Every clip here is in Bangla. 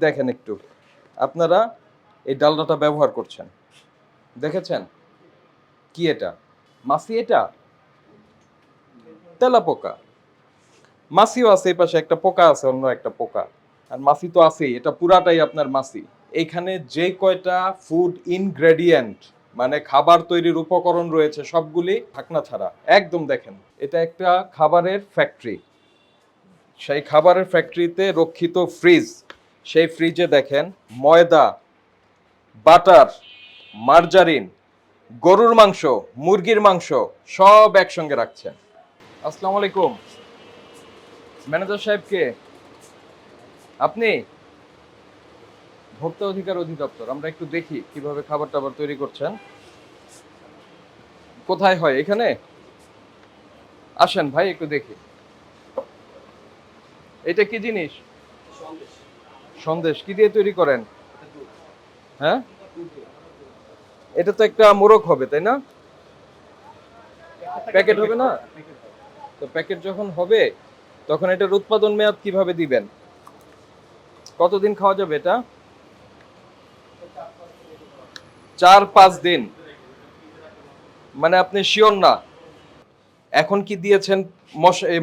দেখেন একটু, আপনারা এই ডালনাটা ব্যবহার করছেন, দেখেছেন? কি এটা? মাছি এটা? তেলাপোকা। মাছিও আছে, এই পাশে একটা পোকা আছে, অন্য একটা পোকা। আর মাছি তো আছেই, এটা পুরাটাই আপনার মাছি। এইখানে যে কয়টা ফুড ইনগ্রেডিয়েন্ট মানে খাবার তৈরির উপকরণ রয়েছে সবগুলি ঢাকনা ছাড়া। একদম দেখেন, এটা একটা খাবারের ফ্যাক্টরি। সেই খাবারের ফ্যাক্টরিতে রক্ষিত ফ্রিজ। সেই ফ্রিজে দেখেন ময়দা, বাটার, মার্জারিন, গরুর মাংস, মুরগির মাংস সব একসঙ্গে রাখছেন। আসসালামু আলাইকুম। ম্যানেজার সাহেব কে? আপনি? ভোক্তা অধিকার অধিদপ্তর। আমরা একটু দেখি কিভাবে খাবার টাবার তৈরি করছেন। কোথায় হয়? এখানে আসেন ভাই, একটু দেখি। এটা কি জিনিস? সন্দেশ। কি দিয়ে তৈরি করেন? হ্যাঁ, এটা তো একটা মোরগ হবে, তাই না? প্যাকেট হবে না? তো প্যাকেট যখন হবে তখন এটার উৎপাদন মেয়াদ কিভাবে দিবেন? কতদিন খাওয়া যাবে এটা? 4-5 দিন। মানে আপনি শিওর না? এখন কি দিয়েছেন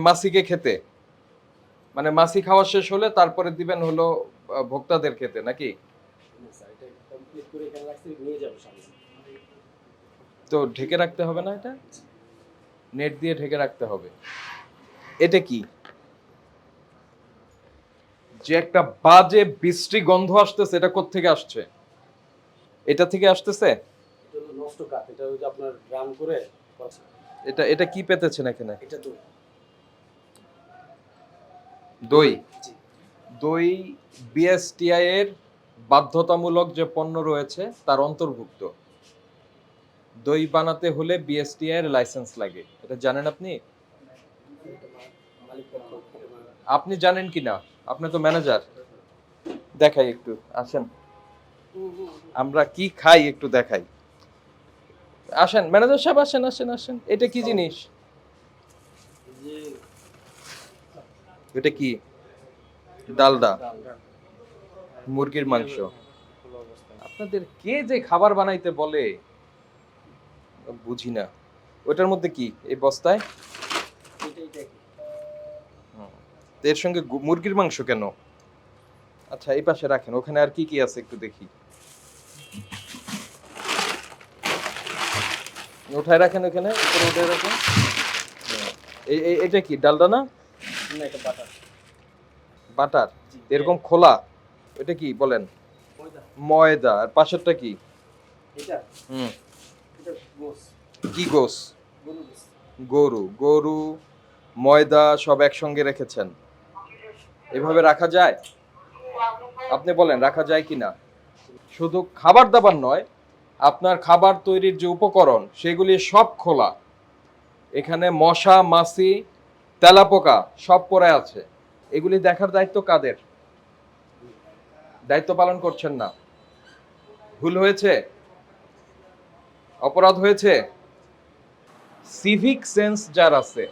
মাসিকে খেতে? মানে মাসি খাওয়া শেষ হলে তারপরে দিবেন হলো ভোক্তাদের খেতে নাকি? তো ঢেকে রাখতে হবে না এটা? নেট দিয়ে ঢেকে রাখতে হবে। এটা কি? যে একটা বাজে বিশ্রী গন্ধ আসতেছে, এটা কোত্থেকে আসছে? এটা থেকে আসতেছে? নষ্ট কাঠ, এটা ওই যে আপনার ড্রাম করে করা। এটা এটা কি পেতেছেন এখানে? এটা তো দই। জি। দই বিএসটিআই এর বাধ্যতামূলক যে পণ্য রয়েছে তার অন্তর্ভুক্ত। দই বানাতে হলে বিএসটিআই এর লাইসেন্স লাগে, এটা জানেন আপনি? মালিক পক্ষ আপনি জানেন কি না? আপনি তো ম্যানেজার। দেখাই একটু, আসেন। আমরা কি খাই একটু দেখাই। আসেন ম্যানেজার সাহেব, আসেন আসেন আসেন। এটা কি জিনিস? যে এটা কি? ডালডা, মুরগির মাংস। আপনাদের কে যে খাবার বানাইতে বলে বুঝি না। ওটার মধ্যে কি এই বস্তায়? তো এর সঙ্গে মুরগির মাংস কেন? আচ্ছা, এই পাশে রাখেন, ওখানে আর কি কি আছে একটু দেখি। উঠায় রাখেন, ওখানে উপরে উঠায় রাখেন। এটা কি ডালডা না? না, এটা বাটার। বাটার। এরকম খোলা? এটা কি বলেন? ময়দা। ময়দা। আর পাশেরটা কি? এটা হুম। এটা গোস। কি গোস? গরু গোস। গরু। গরু, ময়দা সব একসঙ্গে রেখেছেন। এভাবে রাখা যায়? আপনি বলেন রাখা যায় কিনা? শুধু খাবার দাবার নয়, আপনার খাবার তৈরির যে উপকরণ সেগুলি সব খোলা। এখানে মশা, মাছি, তেলাপোকা সব পড়ে আছে। এগুলি দেখার দায়িত্ব কাদের? দায়িত্ব পালন করছেন না। ভুল হয়েছে? অপরাধ হয়েছে? সিভিক সেন্স যার আছে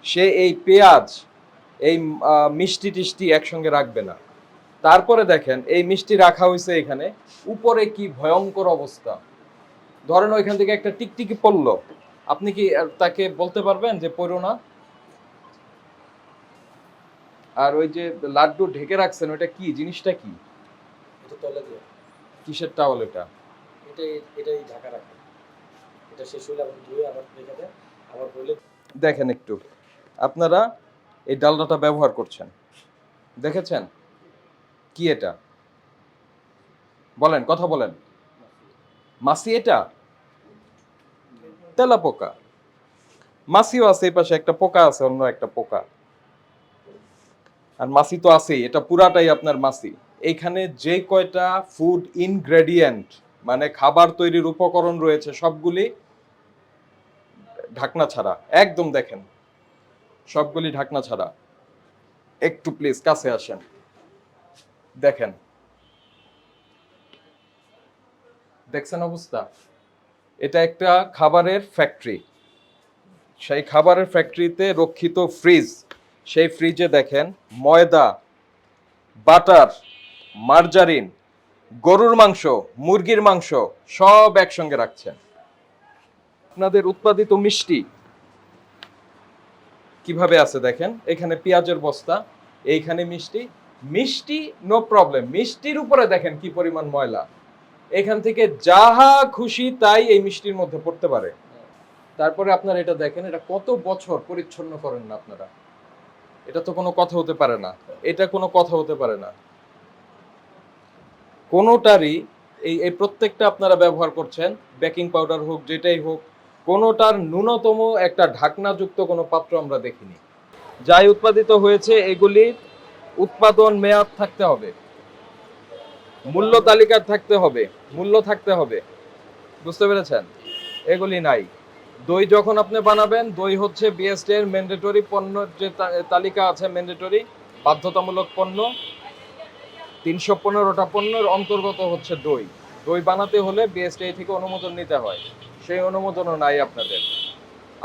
সে এই পেঁয়াজ, এই মিষ্টি টিষ্টি একসঙ্গে রাখবে না। তারপরে দেখেন এই মিষ্টি রাখা হয়েছে এখানে, উপরে কি ভয়ঙ্কর অবস্থা। ধরেন ওইখান থেকে একটা টিকটিকি পড়লো, আপনি কি তাকে বলতে পারবেন যে পড়ো না? আর ওই যে লাড্ডু ঢেকে রাখছেন, ওটা কি জিনিসটা? কি এটা তলে দিয়ে। কিসের টাওয়াল এটা? এটাই ঢাকা রাখে। এটা শেষ হলে আবার ধুয়ে আবার রেখে দেয়, আবার বলে। দেখেন একটু, আপনারা এই ডালনাটা ব্যবহার করছেন, দেখেছেন? কি এটা? বলেন, কথা বলেন। মাছি এটা? তেলাপোকা। মাছিও আছে, এই পাশে একটা পোকা আছে, অন্য একটা পোকা। আর মাছি তো আছেই, এটা পুরাটাই আপনার মাছি। এইখানে যে কয়টা ফুড ইনগ্রেডিয়েন্ট মানে খাবার তৈরির উপকরণ রয়েছে সবগুলি ঢাকনা ছাড়া। একদম দেখেন, সবগুলি ঢাকনা ছাড়া। একটু প্লিজ কাছে আসেন, দেখেন। দেখছেন অবস্থা? এটা একটা খাবারের ফ্যাক্টরি। সেই খাবারের ফ্যাক্টরিতে রক্ষিত ফ্রিজ। সেই ফ্রিজে দেখেন ময়দা, বাটার, মার্জারিন, গরুর মাংস, মুরগির মাংস সব একসঙ্গে রাখছেন। আপনাদের উৎপাদিত মিষ্টি কিভাবে আছে দেখেন, এখানে পেঁয়াজের বস্তা, এইখানে মিষ্টি, মিষ্টি নো প্রবলেম, মিষ্টির উপরে দেখেন কি পরিমাণ ময়লা, এখান থেকে যাহা খুশি তাই এই মিষ্টির মধ্যে পড়তে পারে। তারপরে আপনারা এটা দেখেন, এটা কত বছর পরিচ্ছন্ন করেন না আপনারা, এটা তো কোনো কথা হতে পারে না, এটা কোনো কথা হতে পারে না। কোনোটারই এই এই প্রত্যেকটা আপনারা ব্যবহার করছেন, বেকিং পাউডার হোক যেটাই হোক, কোনোটার ন্যূনতম একটা ঢাকনাযুক্ত কোনো পাত্র আমরা দেখিনি। যাই উৎপাদিত হয়েছে এগুলির উৎপাদন মেয়াদ থাকতে হবে, মূল্য তালিকা থাকতে হবে, মূল্য থাকতে হবে, বুঝতে পেরেছেন? এগুলি নাই। দই যখন আপনি বানাবেন, দই হচ্ছে বিএসটি এর ম্যান্ডেটরি পণ্য, যে তালিকা আছে ম্যান্ডেটরি বাধ্যতামূলক পণ্য, 315টা পণ্যের অন্তর্গত হচ্ছে দই। দই বানাতে হলে বিএসটিআই থেকে অনুমোদন নিতে হয়, সেই অনুমোদনও নাই আপনাদের।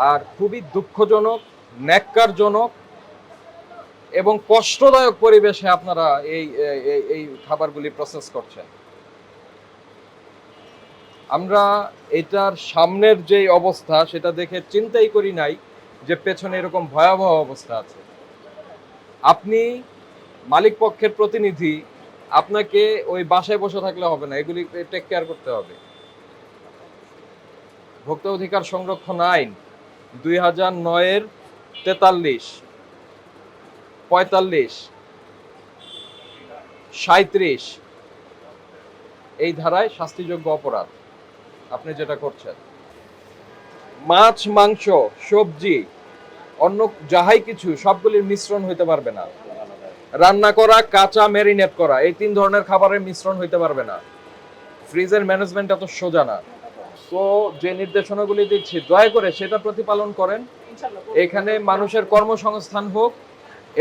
আর খুবই দুঃখজনক, ন্যাক্কারজনক এবং কষ্টদায়ক পরিবেশে আপনারা এই এই এই খাবারগুলি প্রসেস করছেন। আমরা এটার সামনের যে অবস্থা সেটা দেখে চিন্তাই করি নাই যে পেছনে এরকম ভয়াবহ অবস্থা আছে। আপনি মালিক পক্ষের প্রতিনিধি, আপনাকে ওই বাসায় বসে থাকলে হবে না, এগুলি টেক কেয়ার করতে হবে। ভোক্তা অধিকার সংরক্ষণ আইন 2009-এর 43, 45, 37 এই ধারায় শাস্তিযোগ্য অপরাধ আপনি যেটা করছেন। মাছ, মাংস, সবজি, অন্য যাহাই কিছু সবগুলির মিশ্রণ হইতে পারবে না। রান্না করা, কাঁচা, ম্যারিনেট করা, এই 3 ধরনের খাবারের মিশ্রণ হইতে পারবে না। ফ্রিজের ম্যানেজমেন্ট এত সোজা না। তো যে নির্দেশনাগুলি দিচ্ছি দয়া করে সেটা প্রতিপালন করেন। এখানে মানুষের কর্মসংস্থান হোক,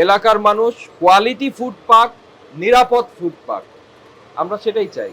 এলাকার মানুষ কোয়ালিটি ফুড পাক, নিরাপদ ফুড পাক, আমরা সেটাই চাই।